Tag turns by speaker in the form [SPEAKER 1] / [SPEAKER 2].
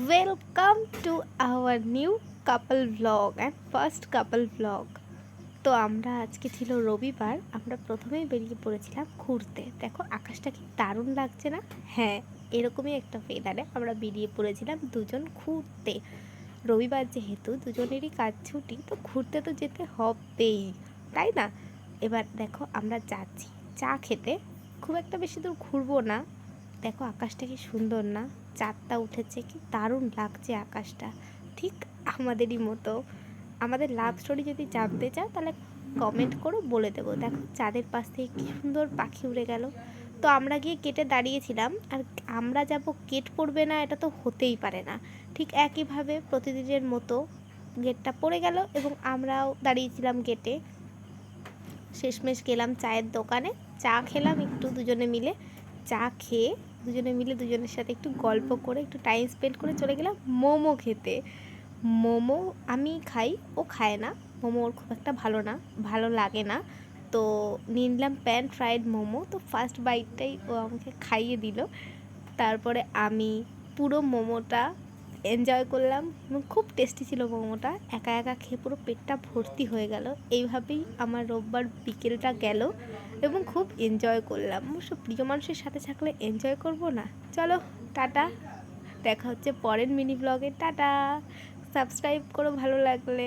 [SPEAKER 1] Welcome to our new couple blog and first couple blog. তো আমরা আজকে ছিল রবিবার, আমরা প্রথমেই বেরিয়ে পড়েছিলাম ঘুরতে। দেখো আকাশটা কি দারুণ লাগছে না? হ্যাঁ, এরকমই একটা ওয়েদারে আমরা বেরিয়ে পড়েছিলাম দুজন ঘুরতে। রবিবার যেহেতু দুজনেরই কাজ ছুটি, তো ঘুরতে তো যেতে হবেই, তাই না? এবার দেখো আমরা যাচ্ছি চা খেতে। খুব একটা বেশি দূর ঘুরবো না। দেখো আকাশটা কি সুন্দর না? চাঁদটা উঠেছে, কি দারুণ লাগছে আকাশটা। ঠিক আমাদেরই মতো। আমাদের লাভ স্টোরি যদি জানতে চাও তাহলে কমেন্ট করো, বলে দেবো। দেখো চাঁদের পাশ থেকে কি সুন্দর পাখি উড়ে গেল। তো আমরা গিয়ে গেটে দাঁড়িয়েছিলাম, আর আমরা যাব গেট পড়বে না এটা তো হতেই পারে না। ঠিক একইভাবে প্রতিদিনের মতো গেটটা পড়ে গেল এবং আমরাও দাঁড়িয়েছিলাম গেটে। শেষমেশ গেলাম চায়ের দোকানে, চা খেলাম একটু দুজনে মিলে। চা খেয়ে দুজনে মিলে দুজনের সাথে একটু গল্প করে একটু টাইম স্পেন্ড করে চলে গেলাম মোমো খেতে। মোমো আমি খাই, ও খায় না। মোমো ওর খুব একটা ভালো লাগে না। তো নিয়ে নিলাম প্যান ফ্রাইড মোমো। তো ফার্স্ট বাইটটাই ও আমাকে খাইয়ে দিল। তারপরে আমি পুরো মোমোটা এনজয় করলাম এবং খুব টেস্টি ছিল মোমোটা। একা একা খেয়ে পুরো পেটটা ভর্তি হয়ে গেল। এইভাবেই আমার রোববার বিকেলটা গেল এবং খুব এনজয় করলাম। অবশ্য প্রিয় মানুষের সাথে থাকলে এনজয় করব না? চলো, টাটা। দেখা হচ্ছে পরের মিনি ব্লগে। টাটা। সাবস্ক্রাইব করো ভালো লাগলে।